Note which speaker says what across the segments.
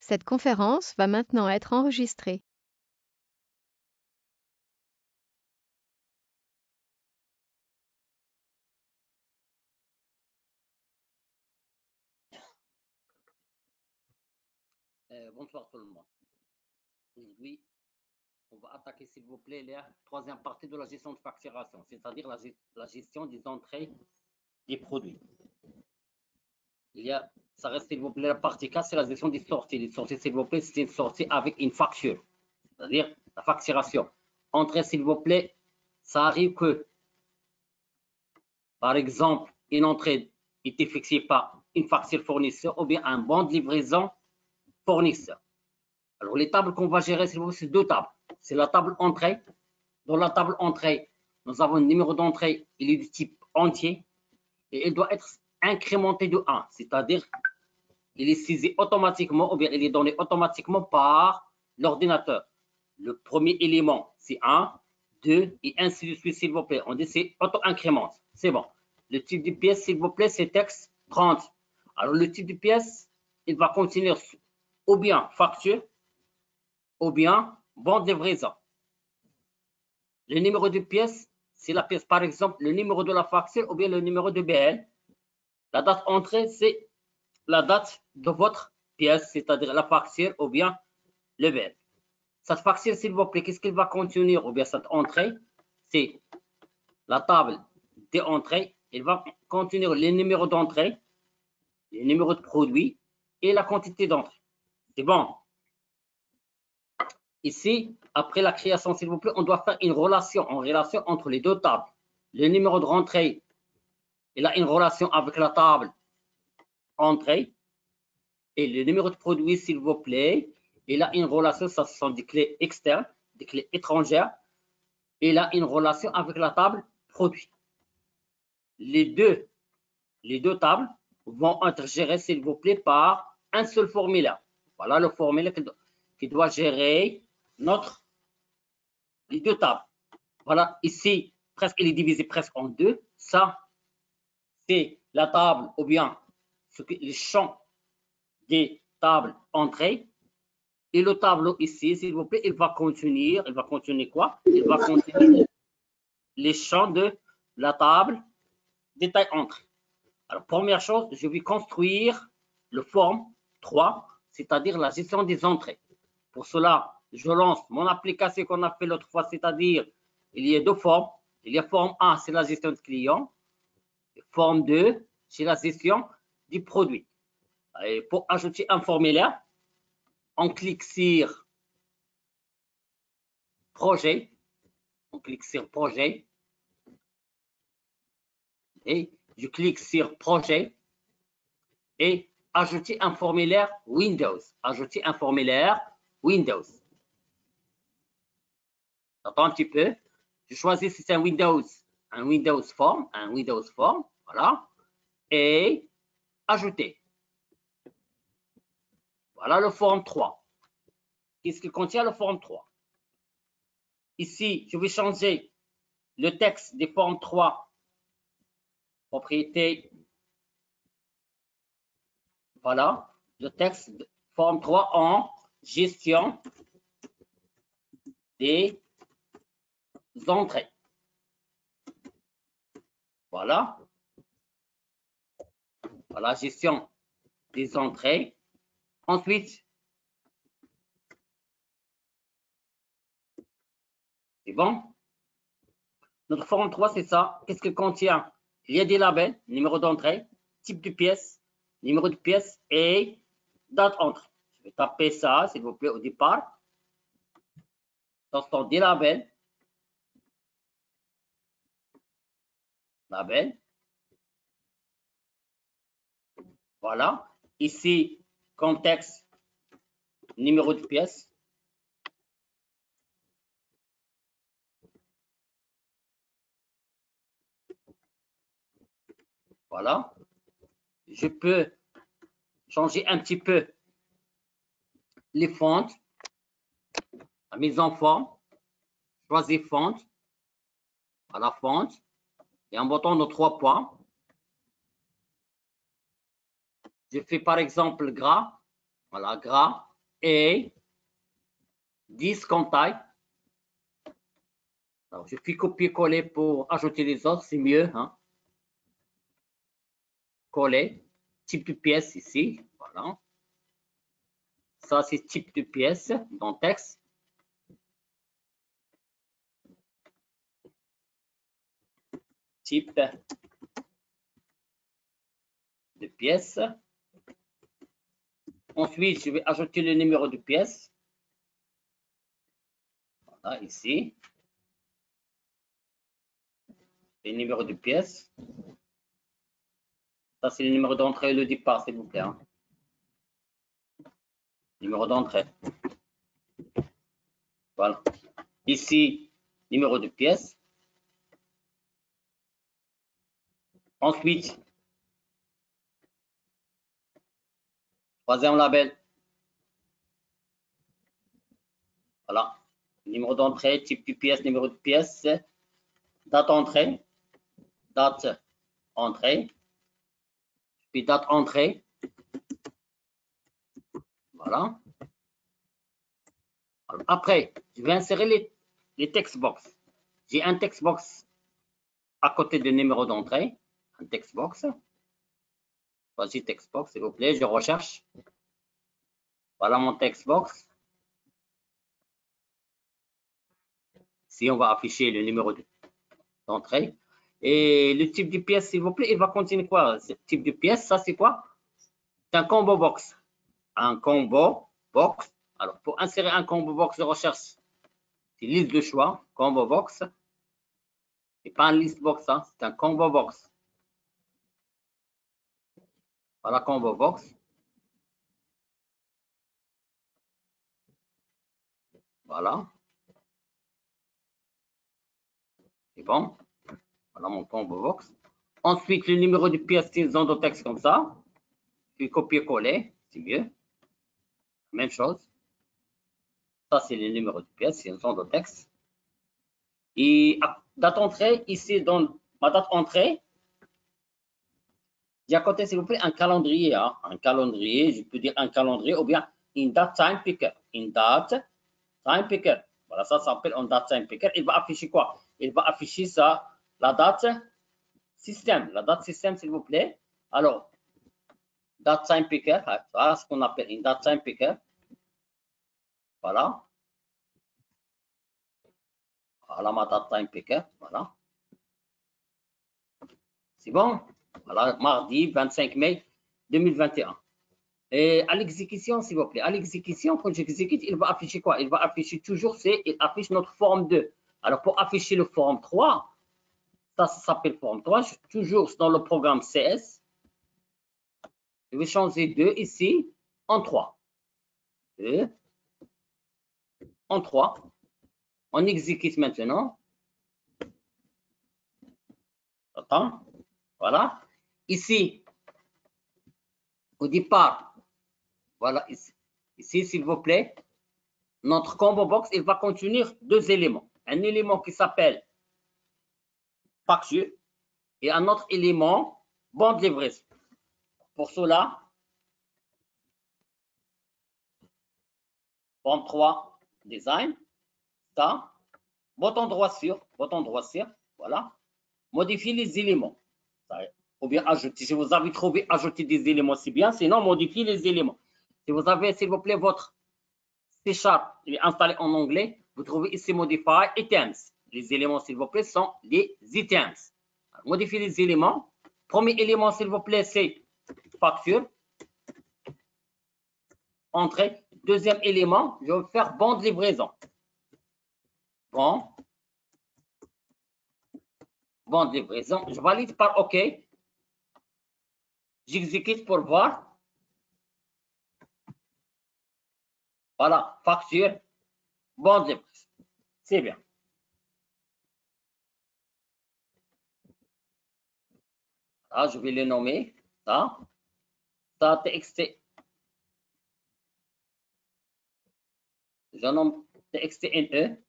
Speaker 1: Cette conférence va maintenant être enregistrée.
Speaker 2: Bonsoir tout le monde. Aujourd'hui, on va attaquer, s'il vous plaît, la troisième partie de la gestion de facturation, c'est-à-dire la gestion des entrées des produits. Ça reste, s'il vous plaît, la partie 4, c'est la gestion des sorties. Les sorties, s'il vous plaît, c'est une sortie avec une facture, c'est-à-dire la facturation. Entrée, s'il vous plaît, ça arrive que, par exemple, une entrée était fixée par une facture fournisseur ou bien un bon de livraison fournisseur. Alors, les tables qu'on va gérer, s'il vous plaît, c'est deux tables. C'est la table entrée. Dans la table entrée, nous avons un numéro d'entrée, il est du type entier et il doit être incrémenté de 1, c'est-à-dire il est saisi automatiquement ou bien il est donné automatiquement par l'ordinateur. Le premier élément, c'est 1, 2 et ainsi de suite, s'il vous plaît. On dit c'est auto-incrémente. C'est bon. Le type de pièce, s'il vous plaît, c'est texte 30. Alors, le type de pièce, il va contenir ou bien facture ou bien bon de livraison. Le numéro de pièce, c'est la pièce, par exemple, le numéro de la facture ou bien le numéro de BL. La date entrée, c'est la date de votre pièce, c'est-à-dire la facture ou bien le BL. Cette facture, s'il vous plaît, qu'est-ce qu'il va contenir ou bien cette entrée? C'est la table des entrées. Il va contenir les numéros d'entrée, les numéros de produit et la quantité d'entrée. C'est bon. Ici, après la création, s'il vous plaît, on doit faire une relation entre les deux tables. Le numéro de rentrée, il a une relation avec la table entrée. Et le numéro de produit, s'il vous plaît, il a une relation, ce sont des clés externes, des clés étrangères. Il a une relation avec la table produit. Les deux tables vont être gérées, s'il vous plaît, par un seul formulaire. Voilà le formulaire qui doit gérer les deux tables. Voilà, ici, presque, il est divisé presque en deux. Ça, c'est la table ou bien les champs des tables entrées. Et le tableau ici, s'il vous plaît, il va contenir quoi? Il va contenir les champs de la table détail entrée. Alors, première chose, je vais construire le forme 3, c'est-à-dire la gestion des entrées. Pour cela, je lance mon application qu'on a fait l'autre fois, c'est-à-dire il y a deux formes. Il y a forme 1, c'est la gestion de client. Forme 2, c'est la gestion du produit. Et pour ajouter un formulaire, on clique sur projet. On clique sur projet. Et je clique sur projet et ajouter un formulaire Windows. Ajouter un formulaire Windows. Attends un petit peu. Je choisis si c'est un Windows Form, voilà. Et ajouter. Voilà le forme 3. Qu'est-ce qu'il contient le forme 3? Ici, je vais changer le texte des formes 3. Propriété. Voilà. Le texte de forme 3 en gestion des entrées. Voilà. Voilà, gestion des entrées. Ensuite, c'est bon. Notre forme 3, c'est ça. Qu'est-ce qu'il contient? Il y a des labels, numéro d'entrée, type de pièce, numéro de pièce et date entrée. Je vais taper ça, s'il vous plaît, au départ. Ce sont des labels. Label. Voilà. Ici, contexte, numéro de pièce. Voilà. Je peux changer un petit peu les fontes. La mise en forme. Choisir fonte. À la fonte. Et en bouton de 3 points. Je fais par exemple gras. Voilà, gras. et 10 comme taille. Alors, je fais copier-coller pour ajouter les autres, c'est mieux. Hein. Coller, type de pièce ici, voilà. Ça, c'est type de pièce dans texte. Type de pièce. Ensuite, je vais ajouter le numéro de pièce. Voilà, ici. Le numéro de pièce. Ça, c'est le numéro d'entrée et le départ, s'il vous plaît. Hein. Numéro d'entrée. Voilà. Ici, numéro de pièce. Ensuite, troisième label. Voilà. Numéro d'entrée, type de pièce, numéro de pièce, date entrée, date entrée, puis date entrée. Voilà. Alors, après, je vais insérer les text box. J'ai un text box à côté du numéro d'entrée, un text box. Voici text box, s'il vous plaît, je recherche. Voilà mon text box. Ici, on va afficher le numéro d'entrée. Et le type de pièce, s'il vous plaît, il va contenir quoi? Ce type de pièce, ça c'est quoi? C'est un combo box. Un combo box. Alors, pour insérer un combo box de recherche, c'est liste de choix, combo box. C'est pas un list box, hein, c'est un combo box. Voilà, combo box. Voilà. C'est bon. Voilà mon combo box. Ensuite, le numéro de pièce, c'est zone de texte comme ça. Puis copier-coller, c'est mieux. Même chose. Ça, c'est le numéro de pièce, c'est une zone de texte. Et date entrée, ici, dans ma date entrée, j'ai à côté, s'il vous plaît, un calendrier. Hein. Un calendrier, je peux dire un calendrier ou bien une date time picker. Une date time picker. Voilà, ça s'appelle un date time picker. Il va afficher quoi? Il va afficher ça, la date système. La date système, s'il vous plaît. Alors, date time picker, voilà ce qu'on appelle une date time picker. Voilà. Voilà ma date time picker. Voilà. C'est bon? Voilà, mardi 25 mai 2021. Et à l'exécution, s'il vous plaît. À l'exécution, quand j'exécute, il va afficher quoi? Il va afficher toujours, il affiche notre forme 2. Alors, pour afficher le forme 3, ça s'appelle forme 3, je suis toujours dans le programme CS. Je vais changer 2 ici en 3. 2 en 3. On exécute maintenant. Attends. Voilà. Ici, au départ, voilà, ici s'il vous plaît, notre combo box, il va contenir deux éléments. Un élément qui s'appelle facture et un autre élément bon de livraison. Pour cela, forme 3, design, ça, bouton droit sur, voilà, modifier les éléments. Ça, ou bien ajouter. Si vous avez trouvé ajouter des éléments, c'est bien, sinon modifier les éléments. Si vous avez, s'il vous plaît, votre C# il est installé en anglais, vous trouvez ici Modify Items. Les éléments, s'il vous plaît, sont les items. Alors, modifier les éléments. Premier élément, s'il vous plaît, c'est facture. Entrée. Deuxième élément, je vais faire bon de livraison. Bon de livraison. Je valide par OK. J'exécute pour voir. Voilà, facture, bon de livraison. C'est bien. Là, je vais le nommer. Ça TXT. Je nomme TXT-NE.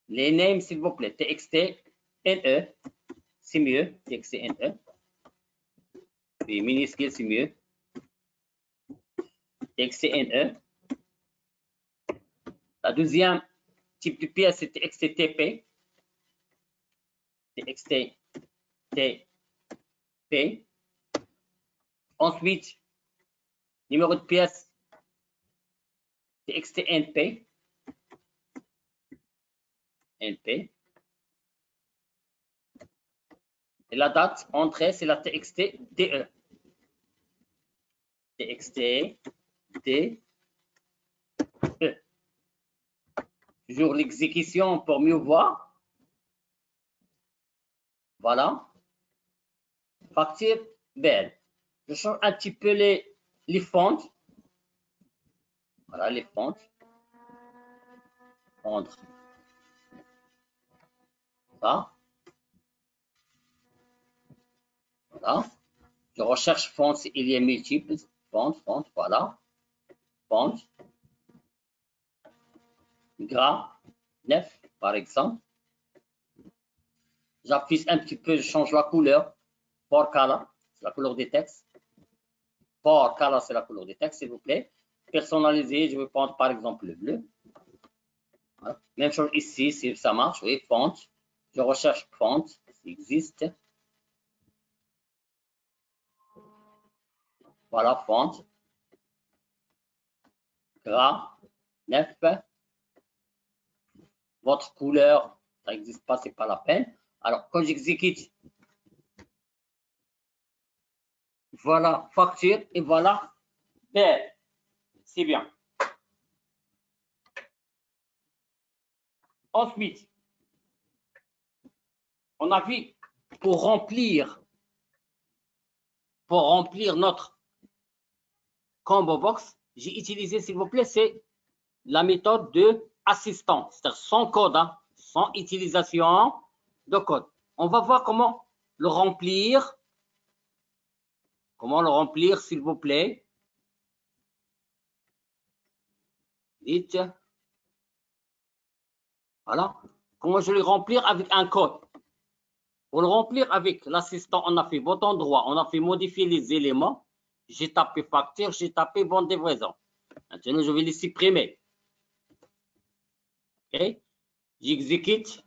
Speaker 2: Les names, s'il vous plaît. TXT-NE. C'est mieux. TXT-NE. Puis minuscule, c'est mieux. TXT-NE. La deuxième type de pièce, c'est TXT-TP. TXT-TP. Ensuite, numéro de pièce, TXT-NP. NP. Et la date entrée, c'est la TXT-DE. TXT-DE. Toujours l'exécution pour mieux voir. Voilà. Facture belle. Je change un petit peu les fontes. Voilà les fontes. Entre ça. Voilà. Je recherche fonte s'il y a multiples. Fonte, voilà. Fonte. Gras 9, par exemple. J'affiche un petit peu, je change la couleur. For color, c'est la couleur des textes. For color, c'est la couleur des textes, s'il vous plaît. Personnalisé, je vais prendre par exemple le bleu. Voilà. Même chose ici, si ça marche, oui, font. Je recherche font, s'il existe. Voilà, font. Gras, 9. Votre couleur, ça n'existe pas, c'est pas la peine. Alors, quand j'exécute, voilà, facture, et voilà, belle. C'est bien. Ensuite, on a vu pour remplir notre combo box, j'ai utilisé, s'il vous plaît, c'est la méthode de assistant, c'est-à-dire sans code, hein, sans utilisation de code. On va voir comment le remplir. Comment le remplir, s'il vous plaît. Dites. Voilà. Comment je vais le remplir avec un code. Pour le remplir avec l'assistant, on a fait bouton droit, on a fait modifier les éléments. J'ai tapé facture, j'ai tapé vente de livraison. Maintenant, je vais les supprimer. OK. J'exécute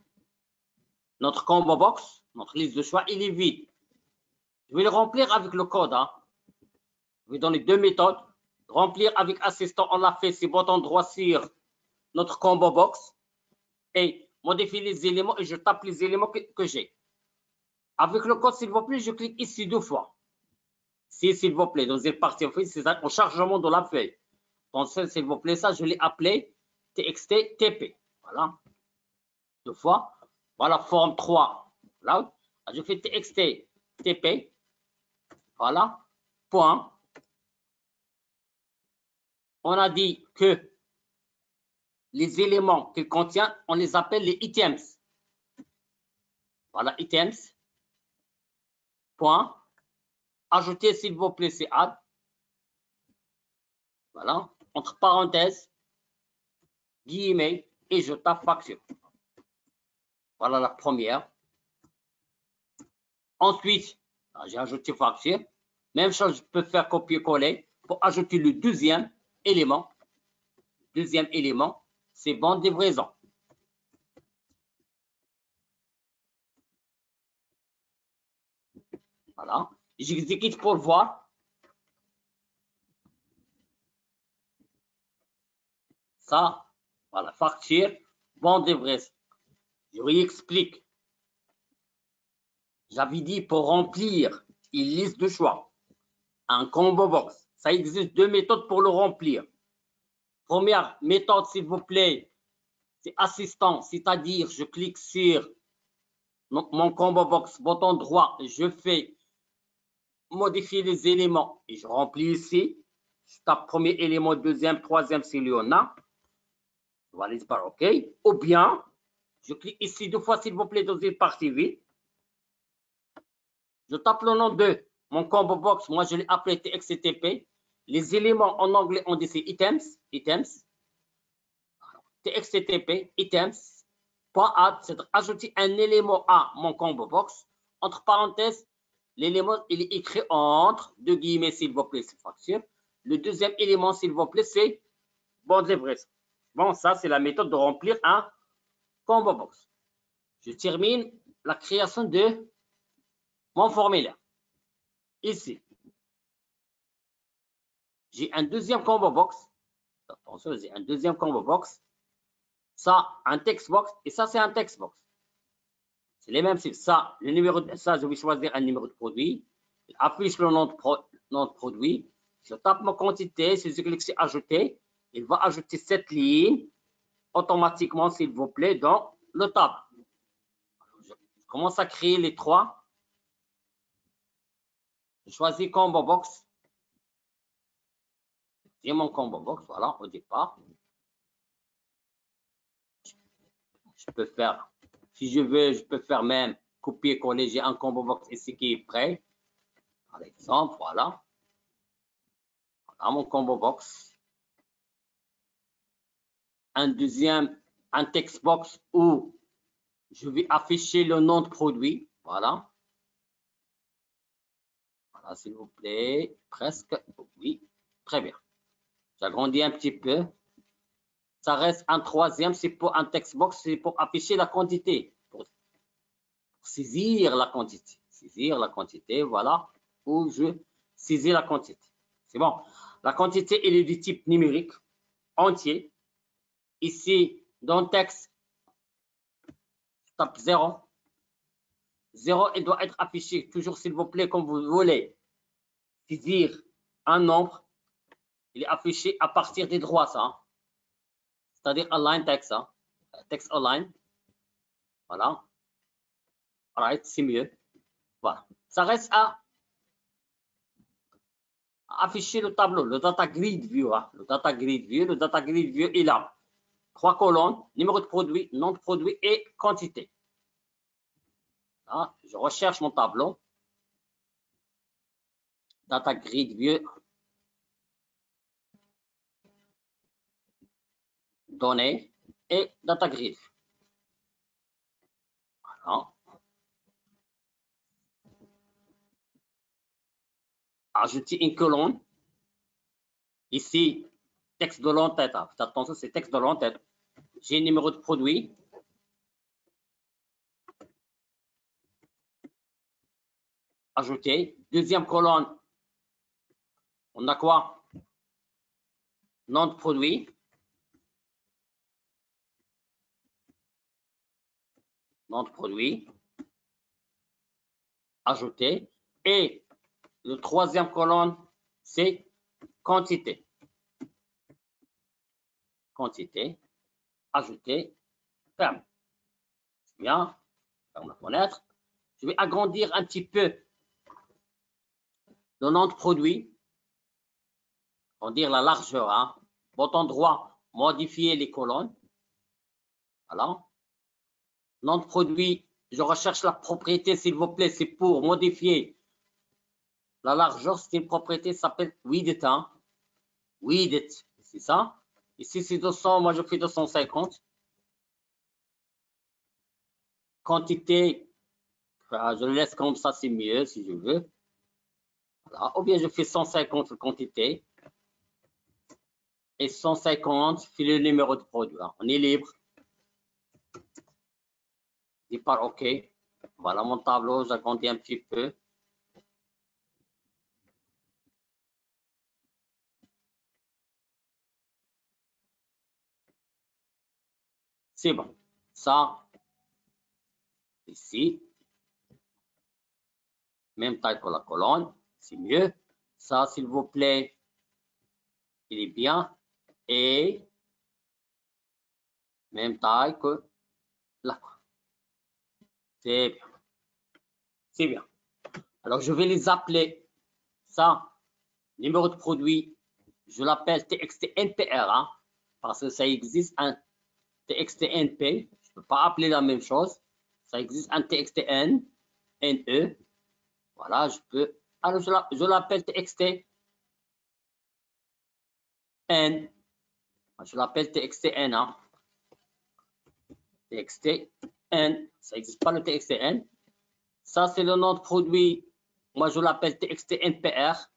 Speaker 2: notre combo box, notre liste de choix, il est vide. Je vais le remplir avec le code. Hein. Je vais donner deux méthodes. Remplir avec assistant, on a fait ces boutons droit sur notre combo box et modifier les éléments et je tape les éléments que j'ai. Avec le code, s'il vous plaît, je clique ici deux fois. Si, s'il vous plaît, dans une partie, c'est au chargement de la feuille. Donc, s'il vous plaît, ça, je l'ai appelé TXT TP. Voilà. Deux fois. Voilà, forme 3. Là, je fais TXT TP. Voilà. Point. On a dit que les éléments qu'il contient, on les appelle les items. Voilà, items. Point. Ajouter, s'il vous plaît, c'est add. Voilà. Entre parenthèses, guillemets, et je tape facture. Voilà la première. Ensuite, j'ai ajouté facture. Même chose, je peux faire copier-coller pour ajouter le deuxième élément. Deuxième élément, c'est vente de livraison. Voilà. J'exécute pour voir. Ça, voilà, facture, vente de livraison. Je réexplique. J'avais dit pour remplir une liste de choix, un combo box. Ça existe deux méthodes pour le remplir. Première méthode, s'il vous plaît, c'est assistant, c'est-à-dire je clique sur mon combo box, bouton droit, je fais modifier les éléments et je remplis ici. Je tape premier élément, deuxième, troisième s'il y en a. Je valide par OK. Ou bien, je clique ici deux fois, s'il vous plaît, dans une partie vide. Je tape le nom de mon combo box. Moi, je l'ai appelé TXTP. Les éléments en anglais, on dit c'est items. TXTP, items. Point add, c'est ajouter un élément à mon combo box. Entre parenthèses, l'élément, il est écrit entre deux guillemets, s'il vous plaît, c'est facture. le deuxième élément, s'il vous plaît, c'est bande de livraison. Bon, ça, c'est la méthode de remplir un combo box. Je termine la création de mon formulaire. Ici, j'ai un deuxième combo box. Attention, j'ai un deuxième combo box. Ça, un text box. Et ça, c'est un text box. C'est les mêmes. Ça, le numéro de, ça, je vais choisir un numéro de produit. Il affiche le nom de produit. Je tape ma quantité. Si je clique sur ajouter, il va ajouter cette ligne automatiquement, s'il vous plaît, dans le tab. Je commence à créer les trois. Je choisis combo box. J'ai mon combo box, voilà, au départ. Je peux faire, si je veux, je peux faire même copier-coller. J'ai un combo box ici qui est prêt. Par exemple, voilà. Voilà mon combo box. Un deuxième, un text box où je vais afficher le nom de produit. Voilà. Voilà, s'il vous plaît. Presque. Oui, très bien. J'agrandis un petit peu. Ça reste un troisième, c'est pour un text box, c'est pour afficher la quantité. Pour saisir la quantité. Saisir la quantité, voilà. Où je saisis la quantité. C'est bon. La quantité, elle est du type numérique, entier. Ici, dans le texte, je tape 0. 0, il doit être affiché, toujours s'il vous plaît, comme vous voulez saisir un nombre. Il est affiché à partir des droits, ça. C'est-à-dire align text, hein. Text align. Voilà. Alright, c'est mieux. Voilà. Ça reste à afficher le tableau, le data grid view. Hein. Le data grid view, il a 3 colonnes, numéro de produit, nom de produit et quantité. Là, je recherche mon tableau. Data grid view. Données et data grid. Voilà. Ajouter une colonne. Ici, texte de l'entête. Attention, c'est texte de l'entête. J'ai un numéro de produit. Ajouter. Deuxième colonne. On a quoi? Nom de produit. Nom de produit. Ajouter. Et le troisième colonne, c'est quantité. Quantité. Ajouter. Ferme. Bien. Ferme la fenêtre. Je vais agrandir un petit peu le nom de produit. Agrandir la largeur. Hein. Bouton droit, modifier les colonnes. Voilà. Nom de produit, je recherche la propriété, s'il vous plaît, c'est pour modifier la largeur. C'est une propriété qui s'appelle width. Hein. Width, c'est ça. Ici, c'est 200, moi je fais 250. Quantité, je le laisse comme ça, c'est mieux si je veux. Voilà. Ou bien je fais 150 quantité. Et 150, c'est le numéro de produit. Hein. On est libre. Je par OK. Voilà mon tableau, j'agrandis un petit peu. C'est bon. Ça, ici. Même taille pour la colonne, c'est mieux. Ça, s'il vous plaît, il est bien. Et même taille que là. C'est bien. C'est bien. Alors, je vais les appeler. Ça, numéro de produit, je l'appelle TXT NPR, hein, parce que ça existe un TXT NP. Je ne peux pas appeler la même chose. Ça existe un TXT N, NE. Voilà, je peux. Alors, je l'appelle TXT N. Je l'appelle TXT N. Hein. TXT N. Ça n'existe pas le TXT N. Ça, c'est le nom de produit. Moi, je l'appelle TXT NPR.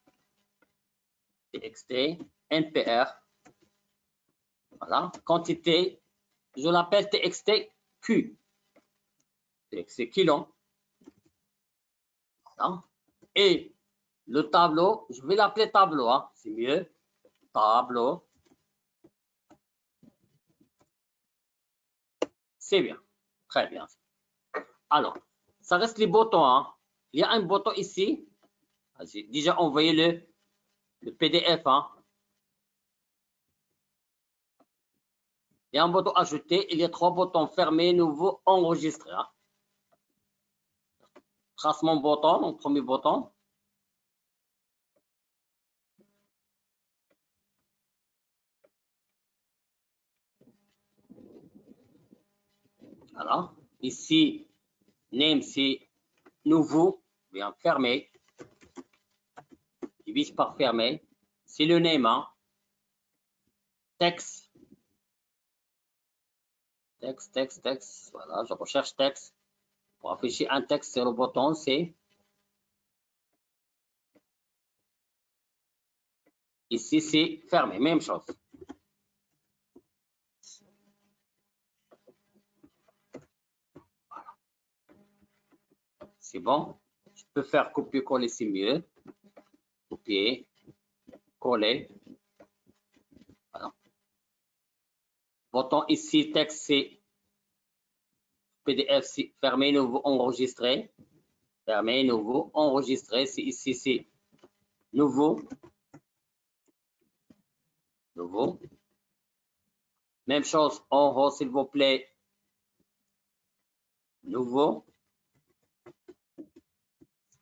Speaker 2: TXT, NPR. Voilà, quantité, je l'appelle TXT Q. TXT kilo. Voilà. Et le tableau, je vais l'appeler tableau, hein, c'est mieux. Tableau. C'est bien, très bien. Alors, ça reste les boutons. Hein. Il y a un bouton ici. J'ai déjà envoyé le PDF. Hein. Il y a un bouton ajouter. Il y a 3 boutons fermés, nouveau, enregistrer. Hein. Trace mon bouton, mon premier bouton. Voilà. Ici, name, c'est nouveau. Bien fermé. Divise par fermé. C'est le name. Hein. Texte. Texte. Voilà, je recherche texte. Pour afficher un texte sur le bouton, c'est ici, c'est fermé. Même chose. Voilà. C'est bon. Je peux faire copier-coller, c'est mieux. Copier, coller. Voilà. Bouton ici, texte, c'est PDF, c'est fermé, nouveau, enregistré. Fermé, nouveau, enregistré. C'est ici, c'est nouveau. Nouveau. Même chose en haut, s'il vous plaît. Nouveau.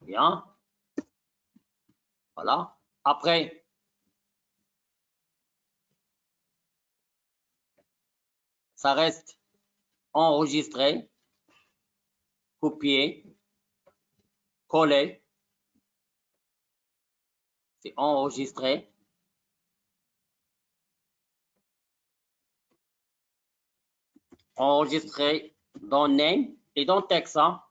Speaker 2: Bien. Voilà. Après, ça reste enregistré. Copier. Coller. C'est enregistré. Enregistré dans name et dans texte. Hein.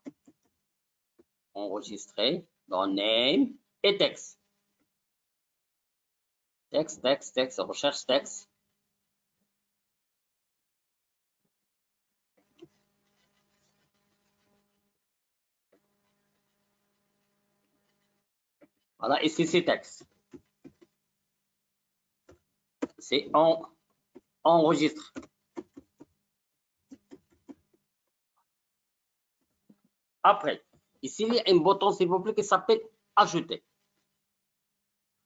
Speaker 2: Enregistré dans name et texte. Texte, recherche texte. Voilà, ici c'est texte. C'est enregistre. Après, ici il y a un bouton s'il vous plaît qui s'appelle ajouter.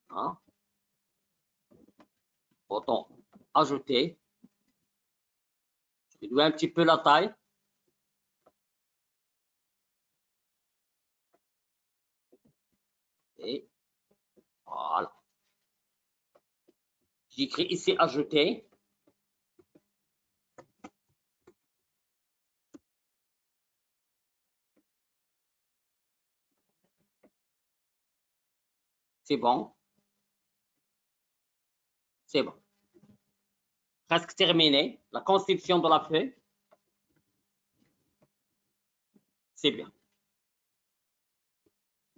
Speaker 2: Hein? Bouton ajouter. Je dois un petit peu la taille. Et voilà. J'écris ici ajouter. C'est bon. C'est bon. Presque terminé. La conception de la feuille. C'est bien.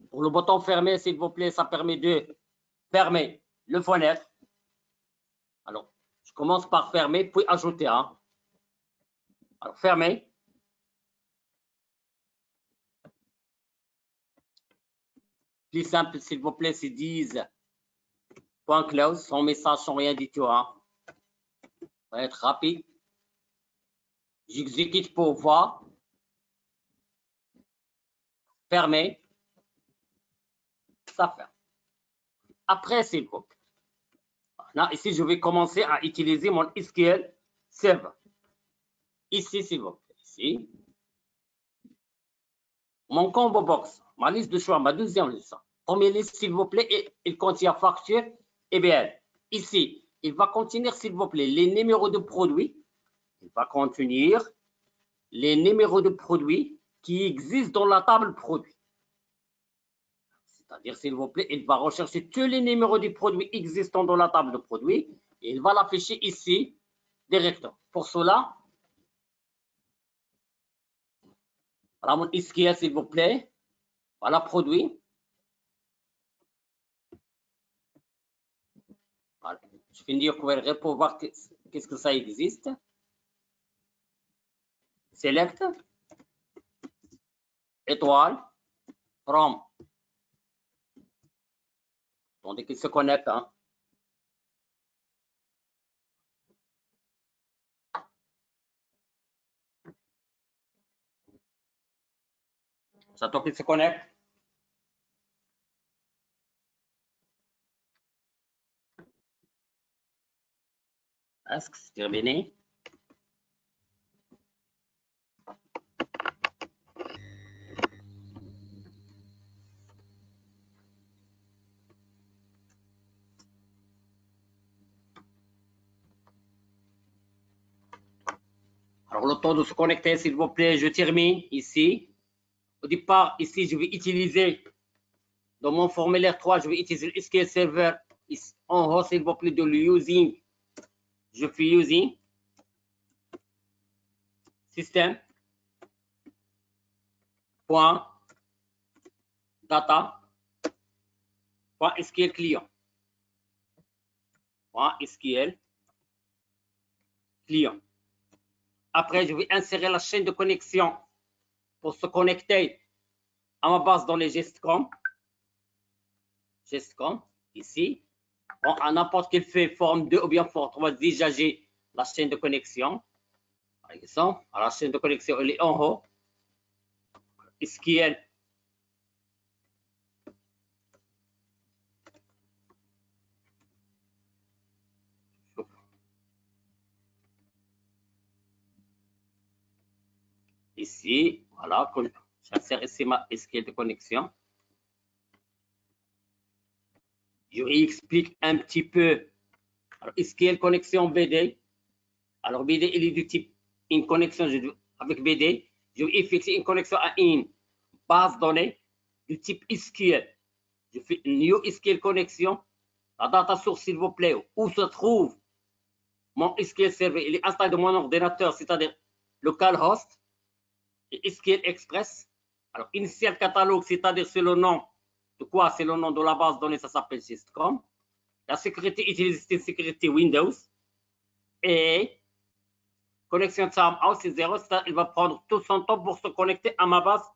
Speaker 2: Pour le bouton fermer, s'il vous plaît, ça permet de fermer le fenêtre. Alors, je commence par fermer, puis ajouter. Hein. Alors, fermer. Plus simple, s'il vous plaît, c'est 10. Point close, sans message, sans rien du tout. Hein. Ça va être rapide. J'exécute pour voir. Fermer. Ça ferme. Après, s'il vous plaît. Là, ici, je vais commencer à utiliser mon SQL Server. Ici, s'il vous plaît. Ici. Mon combo box, ma liste de choix, ma deuxième liste. Première liste, s'il vous plaît, il contient facture et bien. Ici, il va contenir, s'il vous plaît, les numéros de produits. Il va contenir les numéros de produits qui existent dans la table produit. C'est-à-dire, s'il vous plaît, il va rechercher tous les numéros de produits existants dans la table de produits et il va l'afficher ici directement. Pour cela, voilà mon SQL, s'il vous plaît. Voilà produit. Voilà. Je vais découvrir pour voir qu'est-ce que ça existe. Select. Étoile. From. Attendez qu'il se connecte. Hein. J'attends qu'il se connecte. Est-ce que c'est terminé? Alors, le temps de se connecter, s'il vous plaît, je termine ici. Au départ, ici, je vais utiliser, dans mon formulaire 3, je vais utiliser le SQL Server. Ici, en haut, s'il vous plaît, de l'using. Je fais using. Système. Point. Data. Point SQL client. Point SQL client. Après, je vais insérer la chaîne de connexion pour se connecter à ma base dans les GestCom. GestCom, ici. Bon, à n'importe quelle forme 2 ou bien forme 3, déjà j'ai la chaîne de connexion. Par exemple, la chaîne de connexion, elle est en haut. SQL. Ici, voilà, j'insère ici ma SQL de connexion. Je explique un petit peu. Alors, SQL connexion BD. Alors, BD, il est du type une connexion avec BD. Je vais fixer une connexion à une base de données du type SQL. Je fais une new SQL connexion. La data source, s'il vous plaît, où se trouve mon SQL Server. Il est installé dans mon ordinateur, c'est-à-dire localhost et SQL Express. Alors, initial catalogue, c'est-à-dire c'est le nom de quoi? C'est le nom de la base de données, ça s'appelle GestCom. La sécurité utilisée, c'est une sécurité Windows. Et connexion timeout, c'est 0. Il va prendre tout son temps pour se connecter à ma base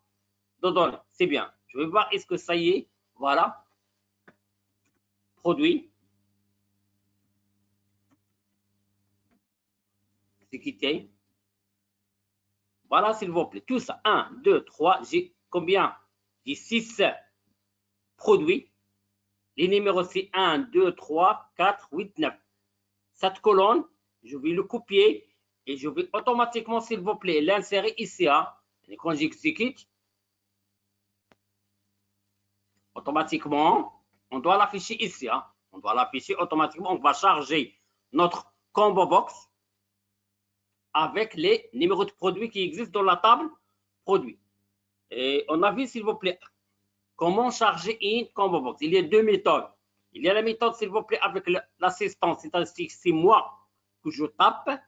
Speaker 2: de données. C'est bien. Je vais voir est-ce que ça y est. Voilà. Produit. C'est quitté. Voilà, s'il vous plaît. Tout ça. 1, 2, 3. J'ai combien? J'ai 6 produits. Les numéros, c'est 1, 2, 3, 4, 8, 9. Cette colonne, je vais le copier et je vais automatiquement, s'il vous plaît, l'insérer ici. Hein. Et quand j'exécute, automatiquement, on doit l'afficher ici. Hein. On doit l'afficher automatiquement. On va charger notre combo box avec les numéros de produits qui existent dans la table produits. Et on a vu, s'il vous plaît, comment charger une combo box. Il y a 2 méthodes. Il y a la méthode, s'il vous plaît, avec l'assistance, c'est-à-dire c'est moi que je tape.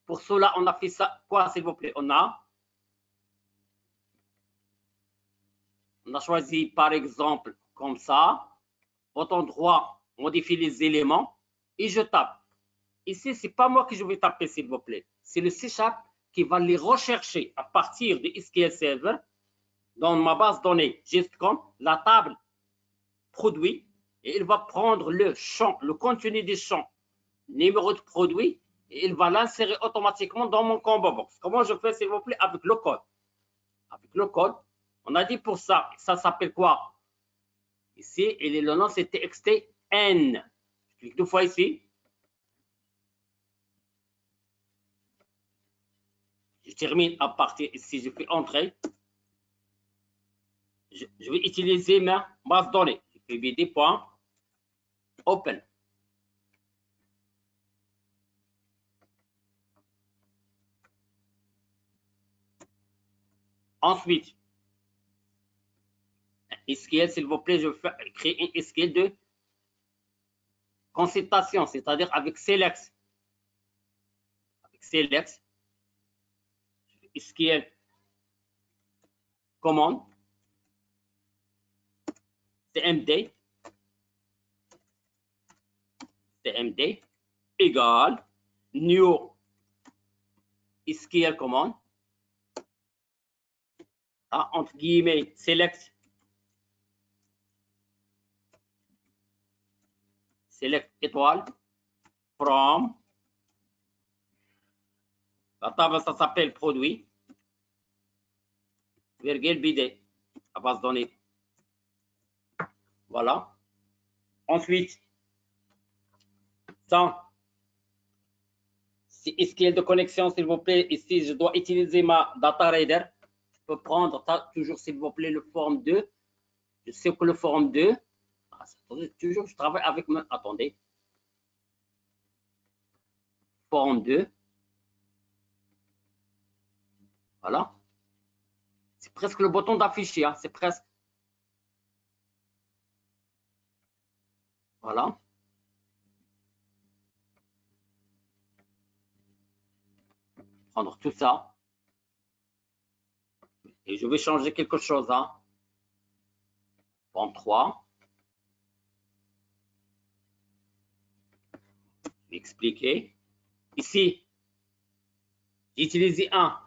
Speaker 2: Pour cela, on a fait ça, quoi, s'il vous plaît? On a choisi, par exemple, comme ça, bouton droit, modifier les éléments, et je tape. Ici, ce n'est pas moi que je vais taper, s'il vous plaît. C'est le C# qui va les rechercher à partir de SQL Server dans ma base de données GestCom, la table produit, et il va prendre le champ, le contenu des champs, numéro de produit, et il va l'insérer automatiquement dans mon combo box. Comment je fais, s'il vous plaît? Avec le code. Avec le code, on a dit pour ça, ça s'appelle quoi? Ici, et le nom, c'est TXT N. Je clique 2 fois ici. Je termine à partir ici, je fais entrer. Je vais utiliser ma base de données. Je fais bd.open. Ensuite, SQL, s'il vous plaît, je vais créer un SQL de consultation, c'est-à-dire avec Select. Avec Select, SQL commande, CMD, CMD égale new SQL command, entre guillemets, select étoile from, la table ça s'appelle produit, virgule BD, la base de données. Voilà. Ensuite, ça, c'est SQL de connexion, s'il vous plaît. Ici, je dois utiliser ma data reader. Je peux prendre toujours, s'il vous plaît, le form 2. Je sais que le form 2, toujours, je travaille avec mon, attendez, form 2. Voilà. C'est presque le bouton d'afficher, hein, c'est presque. Voilà. Prendre tout ça. Et je vais changer quelque chose. Hein. Form 3. Je vais expliquer. Ici, j'ai utilisé un.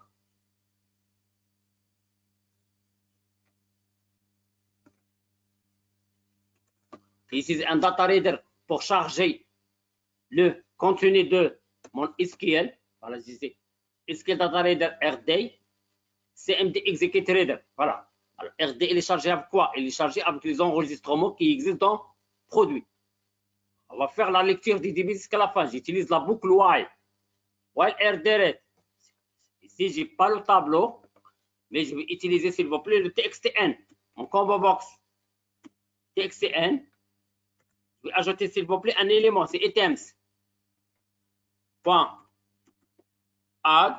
Speaker 2: J'ai utilisé un data reader pour charger le contenu de mon SQL. Voilà, je disais SQL data reader RD, CMD execute reader. Voilà. Alors, RD, il est chargé avec quoi? Il est chargé avec les enregistrements qui existent dans produit. On va faire la lecture du début jusqu'à la fin. J'utilise la boucle while. While RD read. Ici, je n'ai pas le tableau, mais je vais utiliser, s'il vous plaît, le TXTN. En combo box. TXTN. Je vais ajouter, s'il vous plaît, un élément. C'est items. Point. Add.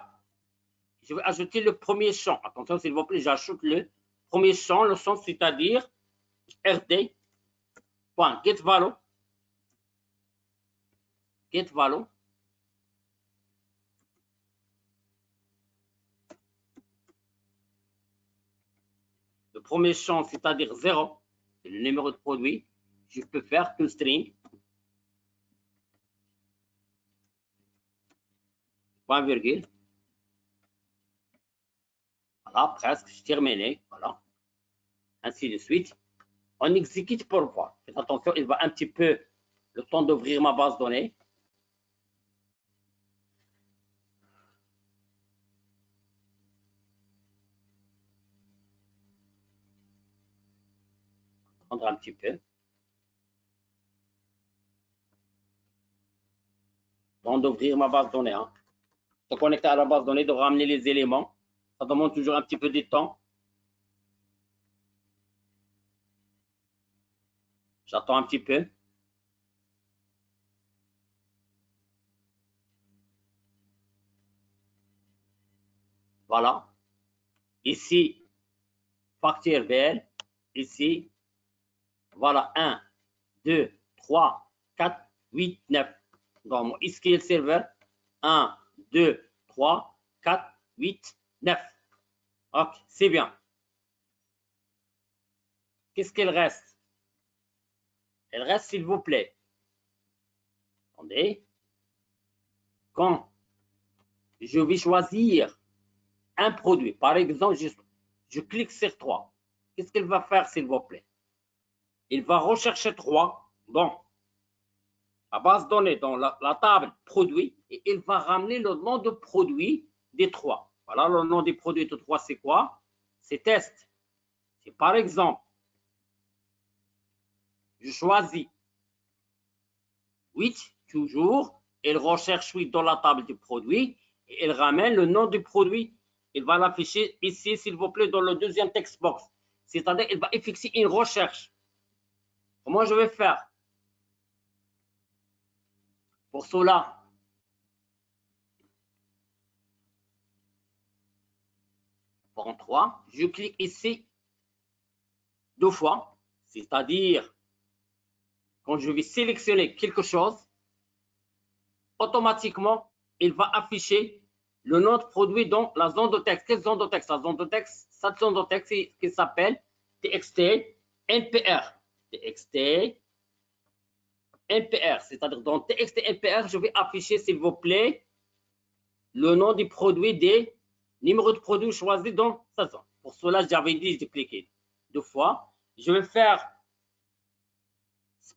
Speaker 2: Je vais ajouter le premier champ. Attention, s'il vous plaît, j'ajoute le premier champ, le sens, c'est-à-dire RD. Point. Get value. Get value. Le premier champ, c'est-à-dire 0, c'est le numéro de produit. Je peux faire que string. Point virgule. Voilà, presque, j'ai terminé. Voilà. Ainsi de suite. On exécute pour voir. Faites attention, il va un petit peu le temps d'ouvrir ma base de données. Prendre un petit peu. Temps d'ouvrir ma base de données. Hein. Se connecter à la base de données, de ramener les éléments. Ça demande toujours un petit peu de temps. J'attends un petit peu. Voilà. Ici, facture VL. Ici, voilà, 1, 2, 3, 4, 8, 9. Dans mon SQL Server, 1, 2, 3, 4, 8, 9. Ok, c'est bien. Qu'est-ce qu'il reste? Il reste, s'il vous plaît. Attendez. Quand je vais choisir un produit, par exemple, je clique sur 3. Qu'est-ce qu'il va faire, s'il vous plaît? Il va rechercher 3 dans la base de données, dans la table produit, et il va ramener le nom de produit des 3. Voilà, le nom des produits de 3, c'est quoi? C'est test. C'est par exemple, je choisis 8, toujours, il recherche 8 dans la table du produit, et il ramène le nom du produit. Il va l'afficher ici, s'il vous plaît, dans le deuxième text box. C'est-à-dire, il va effectuer une recherche. Comment je vais faire? Pour cela, pour 3, je clique ici 2 fois, c'est-à-dire, quand je vais sélectionner quelque chose, automatiquement, il va afficher le nom de produit dans la zone de texte. Quelle zone de texte? La zone de texte, cette zone de texte qui s'appelle TXT NPR. TXT NPR, c'est-à-dire dans TXT NPR, je vais afficher, s'il vous plaît, le nom du produit, des numéros de produits choisis dans sa zone. Pour cela, j'avais dit, j'ai cliqué 2 fois. Je vais faire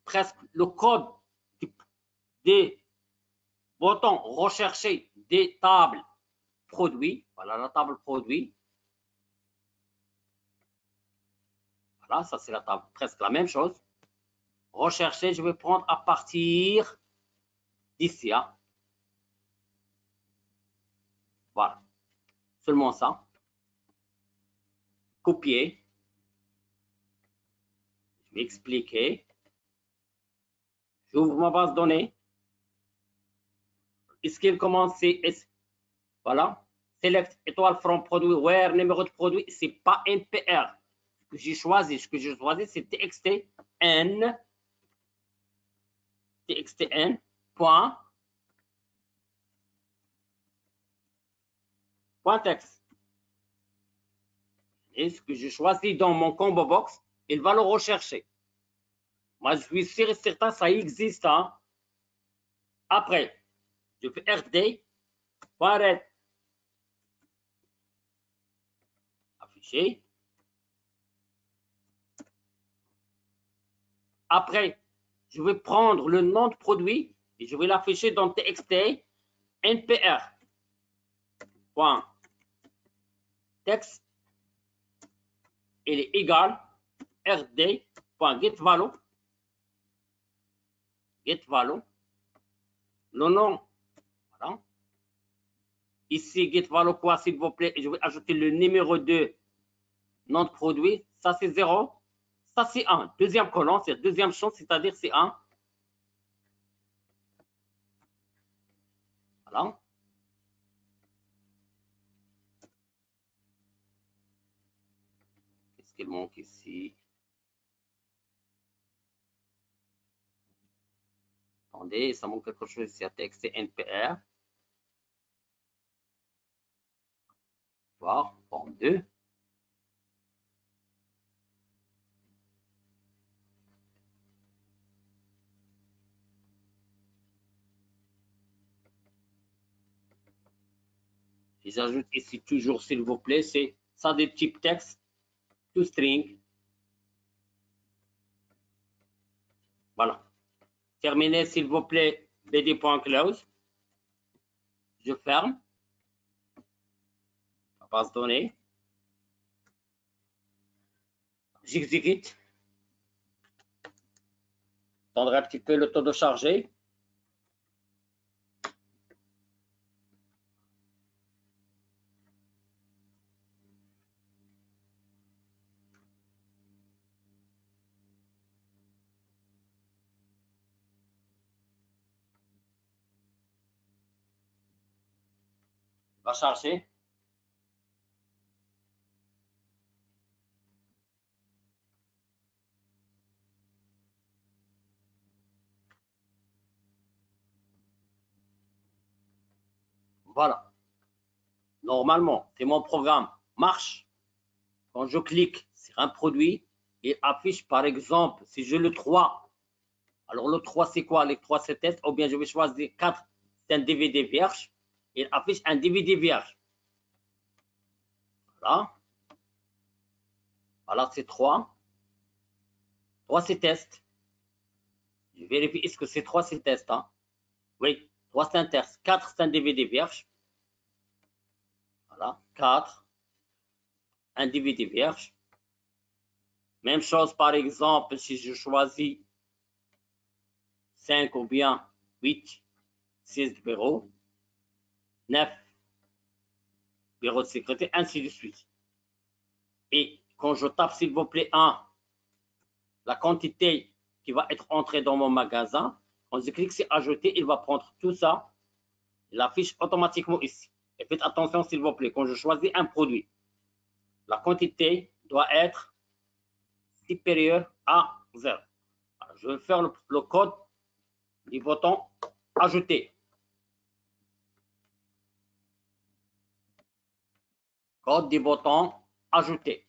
Speaker 2: presque le code des boutons rechercher des tables produits. Voilà la table produit. Voilà, ça c'est la table, presque la même chose. Rechercher, je vais prendre à partir d'ici. Hein. Voilà, seulement ça. Copier. Je vais expliquer. J'ouvre ma base de données. Est-ce qu'il commence? Voilà. Select étoile from produit, where numéro de produit, c'est pas NPR. Ce que j'ai choisi, c'est TXTN. TXTN. Point texte. Et ce que j'ai choisi dans mon combo box, il va le rechercher. Moi, je suis sûr et certain, ça existe. Hein. Après, je fais RD. Point affiché. Après, je vais prendre le nom de produit et je vais l'afficher dans TXT NPR. Point texte. Il est égal rd.getValue. GetValue. Le nom. Voilà. Ici, GetValue quoi, s'il vous plaît. Et je vais ajouter le numéro de nom de produit. Ça, c'est 0. Ça, c'est 1. Deuxième colonne, c'est deuxième champ, c'est-à-dire c'est 1. Voilà. Qu'est-ce qu'il manque ici? Attendez, ça manque quelque chose ici à texte, c'est NPR. Voir, forme 2. Et j'ajoute ici toujours, s'il vous plaît, c'est ça des types texte, to string. Voilà. Terminé, s'il vous plaît, bd.close. Je ferme. La base de données. J'exécute. Attendre un petit peu le temps de charger. Va charger. Voilà. Normalement, c'est mon programme marche. Quand je clique sur un produit, il affiche par exemple, si j'ai le 3, alors le 3 c'est quoi? Les 3 c'est test, ou bien je vais choisir 4, c'est un DVD vierge. Il affiche un DVD vierge. Voilà. Voilà, c'est 3. 3 c'est test. Je vérifie est-ce que c'est 3 c'est test. Hein? Oui, 3 c'est un test. 4 c'est un DVD vierge. Voilà, 4. Un DVD vierge. Même chose par exemple si je choisis 5 ou bien 8, 6 de bureau, 9 bureau de sécurité, ainsi de suite. Et quand je tape s'il vous plaît 1, la quantité qui va être entrée dans mon magasin, quand je clique sur ajouter, il va prendre tout ça, il affiche automatiquement ici. Et faites attention s'il vous plaît, quand je choisis un produit, la quantité doit être supérieure à 0. Alors, je vais faire le code du bouton ajouter. Code du bouton ajouter.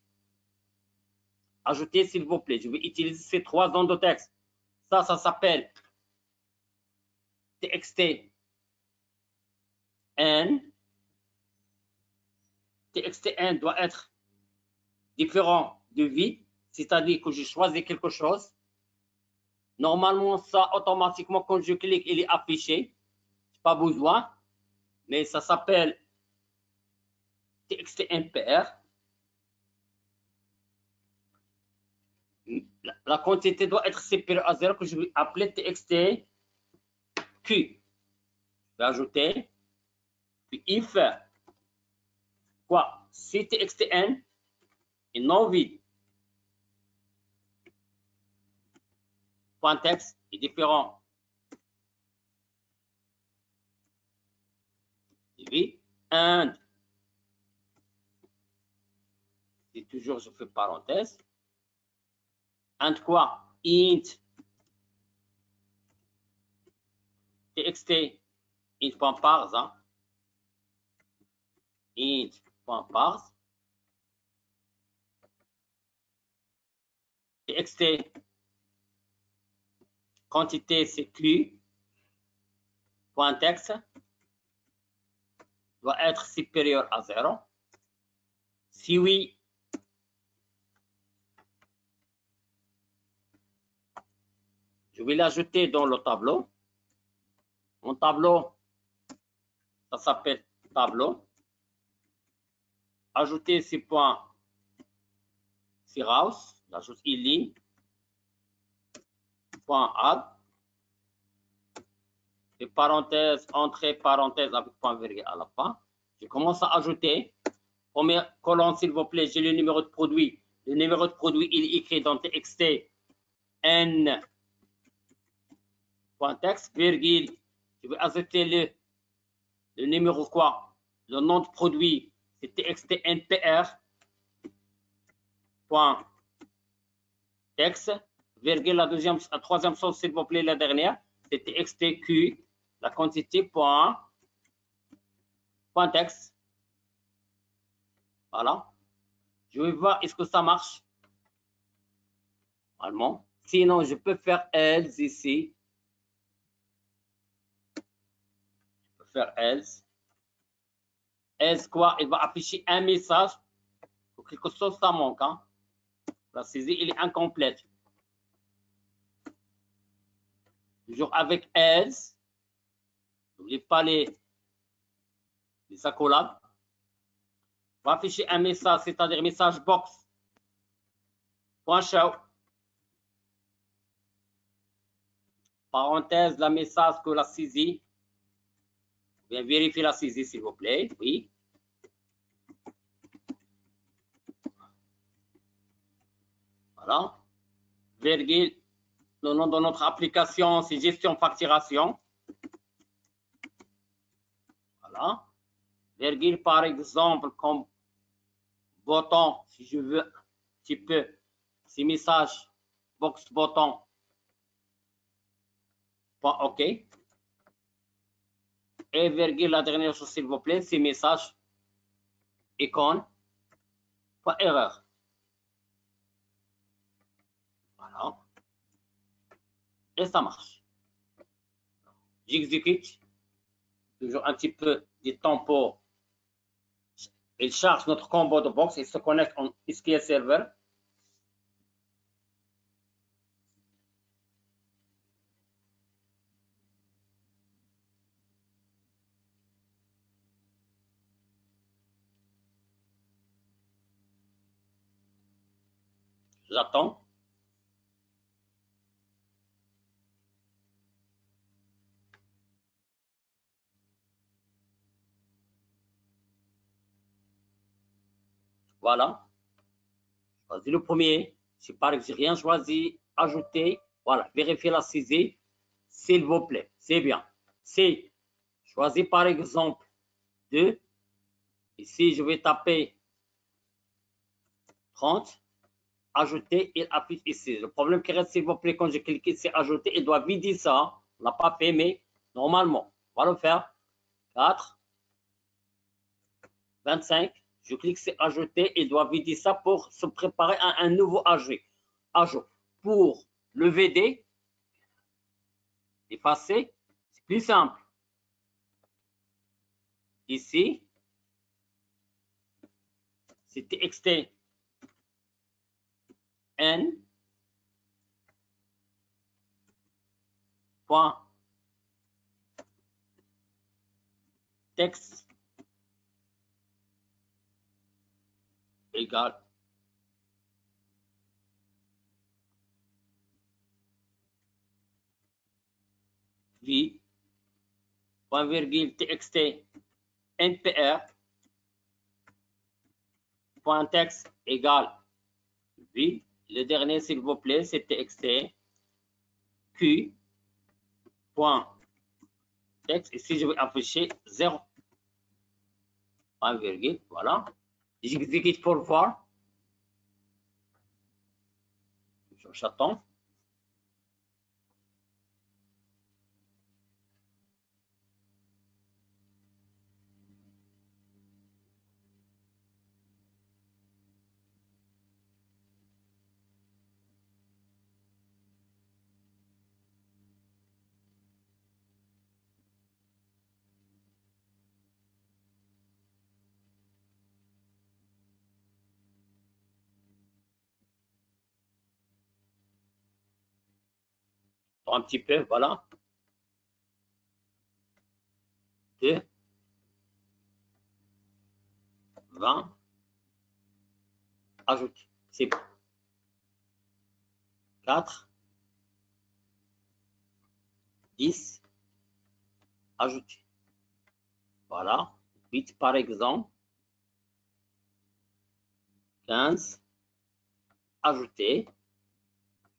Speaker 2: Ajouter s'il vous plaît. Je vais utiliser ces 3 zones de texte. Ça s'appelle txt n. txt n doit être différent de vide, c'est-à-dire que je choisis quelque chose. Normalement, ça, automatiquement, quand je clique, il est affiché. Pas besoin, mais ça s'appelle txt_npr. La quantité doit être supérieure à 0 que je vais appeler txt_q. Je vais ajouter, puis if quoi, si txt_n est non vide, point texte est différent and, et toujours je fais parenthèse, and quoi, int txt int.parse, hein? int.parse txt quantité c'est q, point texte doit être supérieur à 0. Si oui, je vais l'ajouter dans le tableau. Mon tableau, ça s'appelle tableau. Ajouter ces points sur house, j'ajoute ligne, point add, et parenthèse, entrée, parenthèse avec point virgule à la fin. Je commence à ajouter. Première colonne, s'il vous plaît, j'ai le numéro de produit. Le numéro de produit, il est écrit dans txt n point texte, virgule. Je vais ajouter le numéro quoi? Le nom de produit, c'est txt_npr point texte, virgule, la troisième chose, s'il vous plaît, la dernière, c'est txt_q, la quantité point texte. Voilà. Je vais voir est-ce que ça marche. Normalement. Sinon, je peux faire else ici. Je peux faire else. Else quoi? Il va afficher un message. Pour quelque chose, ça manque. Hein? La saisie, il est incomplète. Toujours avec else. N'oubliez pas les accolades. Va afficher un message, c'est-à-dire message box. Point show. Parenthèse, la message que la saisie. Bien vérifier la saisie, s'il vous plaît. Oui. Voilà. Virgule. Le nom de notre application, c'est gestion facturation. Voilà. Virgule, par exemple, comme bouton, si je veux, un petit peu, ces messages, box bouton, point OK. Et virgule, la dernière chose, s'il vous plaît, c'est message, icône, point erreur. Voilà. Et ça marche. J'exécute. Toujours un petit peu de temps pour. Il charge notre combo de box et se connecte en SQL Server. J'attends. Voilà. Choisis le premier. Si par exemple, j'ai rien choisi, ajouter. Voilà. Vérifier la saisie. S'il vous plaît. C'est bien. Si choisis par exemple 2. Ici, je vais taper 30. Ajouter, il affiche ici. Le problème qui reste, s'il vous plaît, quand je clique ici, ajouter, il doit vider ça. On n'a pas fait, mais normalement, on va le faire. 4. 25. Je clique sur ajouter, il doit vider ça pour se préparer à un nouveau ajout. Pour le VD, effacer, Plus simple. Ici, c'est txt n point texte égale v point virgule txt npr point texte égale v. Le dernier, s'il vous plaît, c'est txt q point texte. Ici, je vais afficher 0 point virgule. Voilà. J'exécute pour voir. J'attends. Un petit peu, voilà. 2, 20, ajoute, c'est bon. 4, 10, ajoute. Voilà. 8 par exemple. 15, ajouter.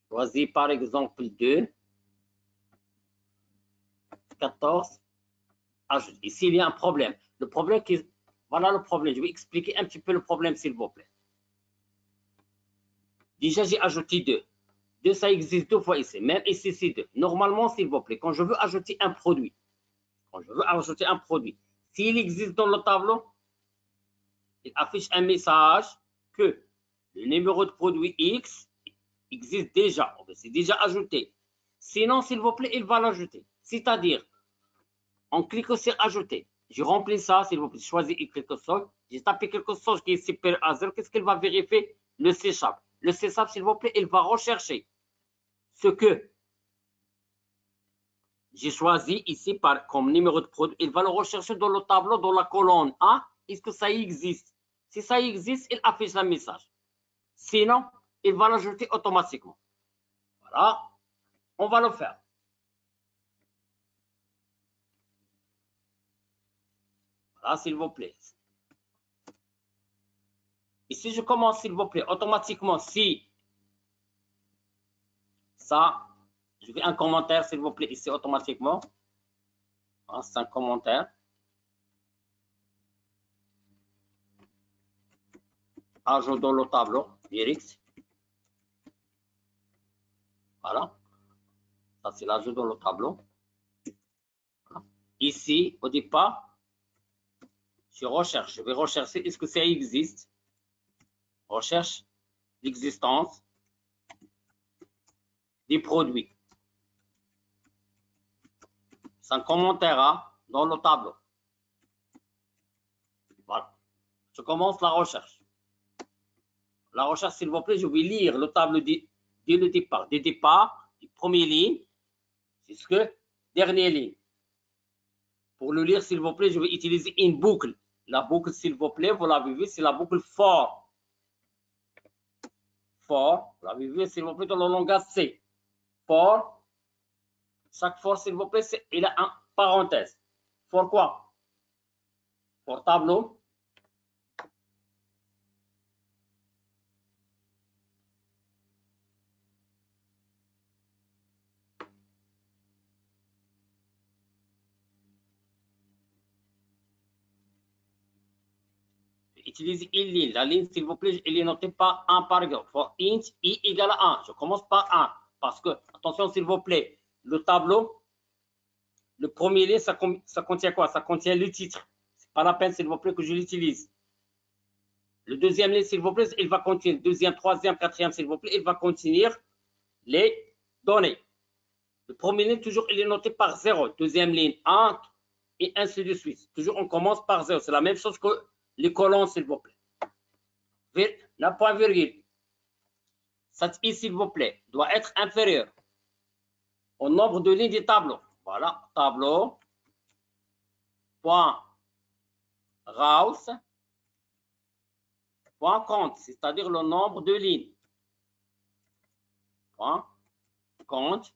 Speaker 2: Choisis par exemple 2. 14, ajoute. Ici, il y a un problème. Le problème, voilà le problème. Je vais expliquer un petit peu le problème, s'il vous plaît. Déjà, j'ai ajouté 2. 2, ça existe 2 fois ici. Même ici, c'est 2. Normalement, s'il vous plaît, quand je veux ajouter un produit, s'il existe dans le tableau, il affiche un message que le numéro de produit X existe déjà. C'est déjà ajouté. Sinon, s'il vous plaît, il va l'ajouter. C'est-à-dire, en cliquant sur ajouter, je remplis ça, s'il vous plaît, je choisis quelque chose, j'ai tapé quelque chose qui est supérieur à 0, qu'est-ce qu'il va vérifier? Le C#. Le C#, s'il vous plaît, il va rechercher ce que j'ai choisi ici comme numéro de produit. Il va le rechercher dans le tableau, dans la colonne A. Est-ce que ça existe? Si ça existe, il affiche un message. Sinon, il va l'ajouter automatiquement. Voilà, on va le faire. Voilà, s'il vous plaît. Ici, je commence, s'il vous plaît, automatiquement, si ça, je fais un commentaire, s'il vous plaît, ici, automatiquement. C'est un commentaire. Ajout dans le tableau, direct. Voilà. Ça, c'est l'ajout dans le tableau. Voilà. Ici, au départ, je recherche. Je vais rechercher, est-ce que ça existe? Recherche l'existence des produits. C'est un commentaire dans le tableau. Voilà. Je commence la recherche. La recherche, s'il vous plaît, je vais lire le tableau dès le départ. Dès le départ, première ligne, jusque dernière ligne. Pour le lire, s'il vous plaît, je vais utiliser une boucle. La boucle, s'il vous plaît, vous l'avez vu, c'est la boucle for. For, vous l'avez vu, s'il vous plaît, dans le langage C. For, chaque for, s'il vous plaît, il a un parenthèse. For quoi? For tableau. Utilisez une ligne. La ligne, s'il vous plaît, elle est notée par 1 par exemple. For int i égale à 1. Je commence par 1. Parce que, attention, s'il vous plaît, le tableau, le premier ligne, ça contient quoi? Ça contient le titre. C'est pas la peine, s'il vous plaît, que je l'utilise. Le deuxième ligne, s'il vous plaît, il va contenir. Deuxième, troisième, quatrième, s'il vous plaît, il va contenir les données. Le premier ligne, toujours, il est noté par 0. Deuxième ligne, 1, et ainsi de suite. Toujours, on commence par 0. C'est la même chose que les colonnes, s'il vous plaît. La point virgule. Cette I, s'il vous plaît, doit être inférieur au nombre de lignes du tableau. Voilà, tableau, point Raus, point compte, c'est-à-dire le nombre de lignes. Point compte,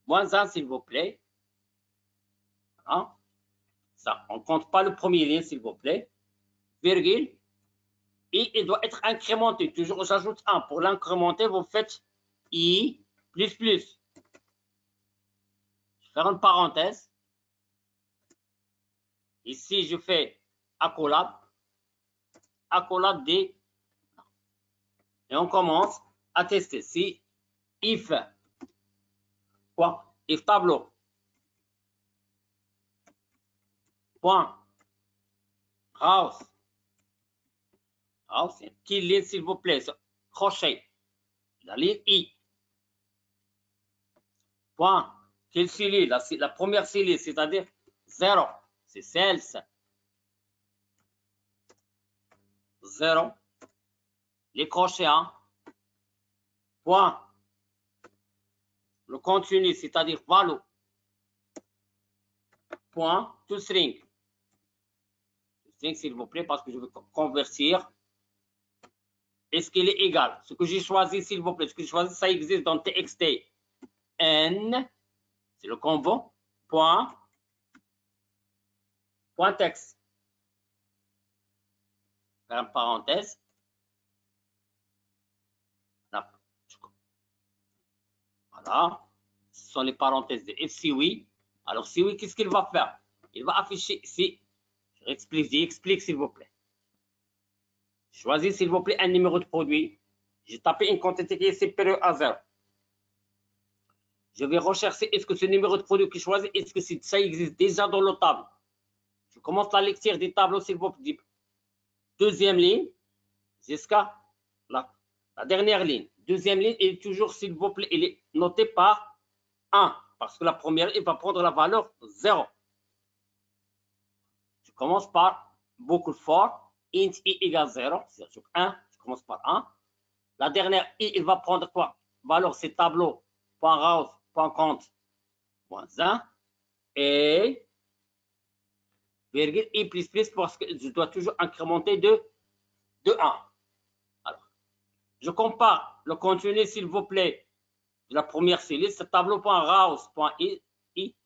Speaker 2: moins 1, s'il vous plaît. Voilà. Ça, on ne compte pas le premier ligne, s'il vous plaît. Virgule. Et il doit être incrémenté. Toujours, j'ajoute 1. Pour l'incrémenter, vous faites I plus plus. Je vais faire une parenthèse. Ici, je fais accolade. Accolade D. Et on commence à tester. Si if, quoi? If tableau. Point. House. House. Quelle ligne, s'il vous plaît? Crochet. La ligne I. Point. Quelle cellule? La première cellule, c'est-à-dire 0. C'est celle-ci. 0. Les crochets 1. Point. Le continu, c'est-à-dire value. Point. To string. To string, s'il vous plaît, parce que je veux convertir. Est-ce qu'il est égal? Ce que j'ai choisi, s'il vous plaît, ce que j'ai choisi, ça existe dans TXT. N, c'est le combo. Point. Point texte. Faire une parenthèse. Voilà. Ce sont les parenthèses de F. Si oui. Alors, si oui, qu'est-ce qu'il va faire? Il va afficher ici. J'explique, s'il vous plaît. Choisis, s'il vous plaît, un numéro de produit. J'ai tapé une quantité qui est supérieure à 0. Je vais rechercher, est-ce que ce numéro de produit que je choisis, est-ce que ça existe déjà dans le tableau? Je commence la lecture des tableaux, s'il vous plaît. Deuxième ligne, jusqu'à la dernière ligne. Deuxième ligne, et toujours, s'il vous plaît, il est noté par 1. Parce que la première, il va prendre la valeur 0. Je commence par beaucoup fort. Int i égale 0. C'est-à-dire 1. Je commence par 1. La dernière i, il va prendre quoi? Valeur, c'est tableau. Point Raus, point compte, moins 1. Et virgule i plus plus parce que je dois toujours incrémenter de 1. Alors, je compare le contenu, s'il vous plaît, de la première cellule, ce tableau.raus.i,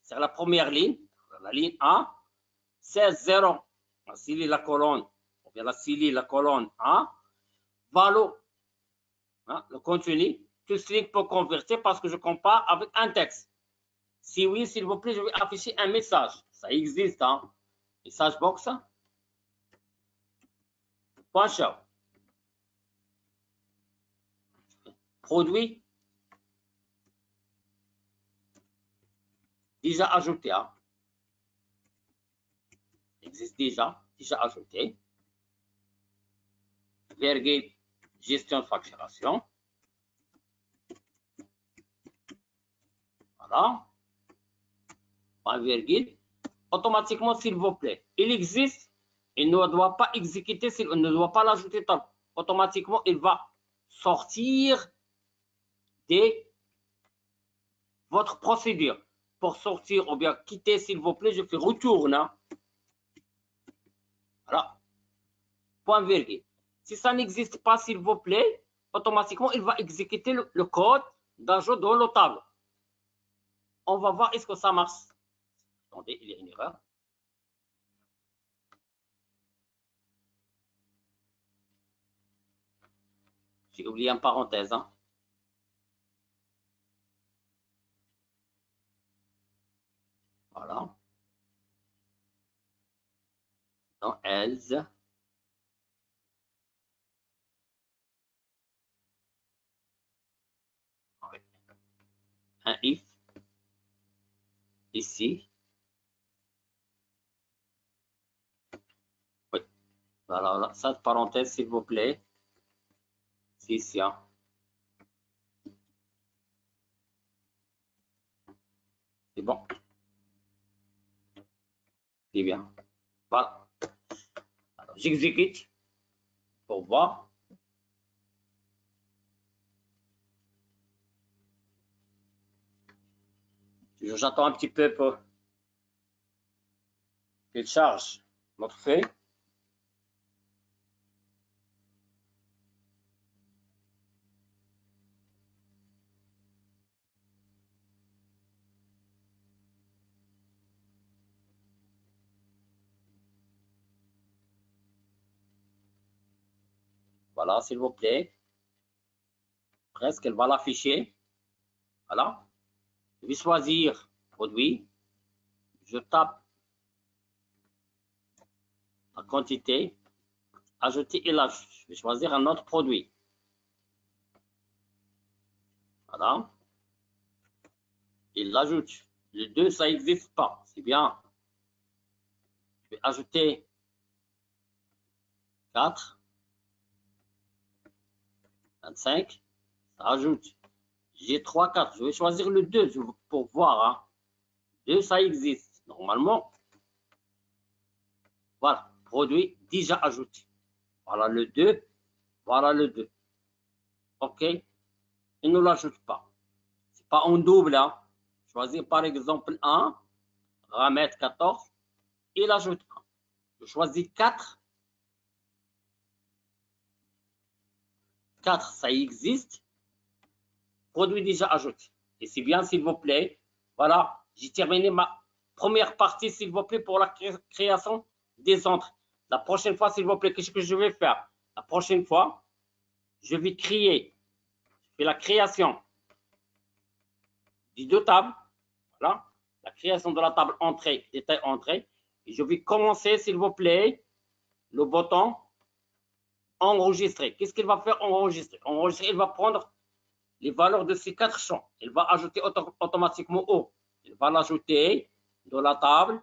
Speaker 2: c'est la première ligne, la ligne 1, c'est 0, la cellule, la colonne, ou bien la cellule, la colonne 1, valeur, hein, le contenu, tout string pour convertir parce que je compare avec un texte. Si oui, s'il vous plaît, je vais afficher un message. Ça existe, hein. Message box. Point show. Produit. Déjà ajouté, hein. Existe déjà ajouté. Virgule, gestion de facturation. Voilà. Point virgule. Automatiquement, s'il vous plaît, il existe. Il ne doit pas exécuter, il ne doit pas l'ajouter. Automatiquement, il va sortir de votre procédure. Pour sortir ou bien quitter, s'il vous plaît, je fais retourne. Hein. Voilà. Point virgule. Si ça n'existe pas, s'il vous plaît, automatiquement, il va exécuter le code d'ajout dans le tableau. On va voir est-ce que ça marche. Attendez, il y a une erreur. J'ai oublié une parenthèse. Hein. Voilà. Dans else. Un if. Ici. Oui. Voilà, cette parenthèse, s'il vous plaît. C'est ici. Hein. C'est bon. C'est bien. Voilà. Alors, j'exécute pour voir. J'attends un petit peu pour qu'il charge notre feuille. Voilà, s'il vous plaît. Presque, elle va l'afficher. Voilà. Je vais choisir produit. Je tape la quantité, ajouter et l'ajout. Je vais choisir un autre produit. Voilà. Il l'ajoute. Les deux, ça n'existe pas. C'est bien. Je vais ajouter 4, 25. Ça ajoute. J'ai 3, 4. Je vais choisir le 2 pour voir. Hein. 2, ça existe. Normalement, voilà. Produit déjà ajouté. Voilà le 2. Voilà le 2. OK. Il ne l'ajoute pas. Ce n'est pas en double. Hein. Choisir par exemple 1. Remettre 14. Il ajoute 1. Je choisis 4. 4, ça existe. Produit déjà ajouté. Et c'est bien, s'il vous plaît. Voilà, j'ai terminé ma première partie, s'il vous plaît, pour la création des entrées. La prochaine fois, s'il vous plaît, qu'est-ce que je vais faire? La prochaine fois, je vais créer. Je fais la création des deux tables. Voilà, la création de la table entrée, détail entrée. Et je vais commencer, s'il vous plaît, le bouton enregistrer. Qu'est-ce qu'il va faire enregistrer? Enregistrer, il va prendre les valeurs de ces 4 champs. Il va ajouter automatiquement haut. Il va l'ajouter dans la table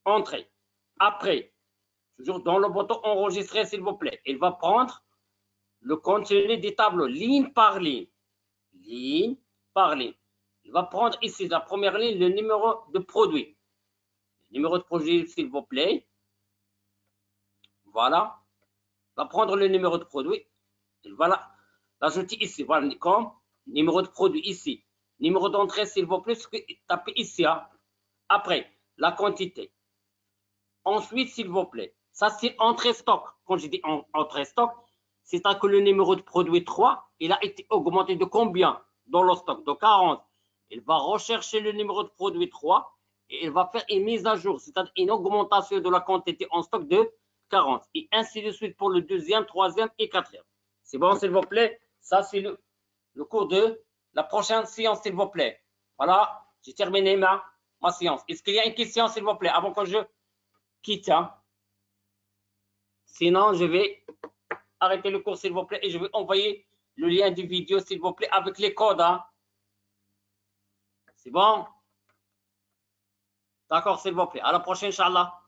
Speaker 2: entrée. Après, toujours dans le bouton enregistrer, s'il vous plaît, il va prendre le contenu des tableaux, ligne par ligne. Ligne par ligne. Il va prendre ici, la première ligne, le numéro de produit. Le numéro de produit, s'il vous plaît. Voilà. Il va prendre le numéro de produit. Il va l'ajouter ici. Voilà, comme numéro de produit ici. Numéro d'entrée, s'il vous plaît, tapez ici. Hein. Après, la quantité. Ensuite, s'il vous plaît, ça c'est entrée stock. Quand je dis entrée stock, c'est-à-dire que le numéro de produit 3, il a été augmenté de combien dans le stock? De 40. Il va rechercher le numéro de produit 3 et il va faire une mise à jour, c'est-à-dire une augmentation de la quantité en stock de 40. Et ainsi de suite pour le deuxième, troisième et quatrième. C'est bon, s'il vous plaît? Ça, c'est le cours de la prochaine séance, s'il vous plaît. Voilà, j'ai terminé ma séance. Est-ce qu'il y a une question, s'il vous plaît, avant que je quitte? Hein? Sinon, je vais arrêter le cours, s'il vous plaît, et je vais envoyer le lien du vidéo, s'il vous plaît, avec les codes. Hein? C'est bon? D'accord, s'il vous plaît. À la prochaine, Inch'Allah.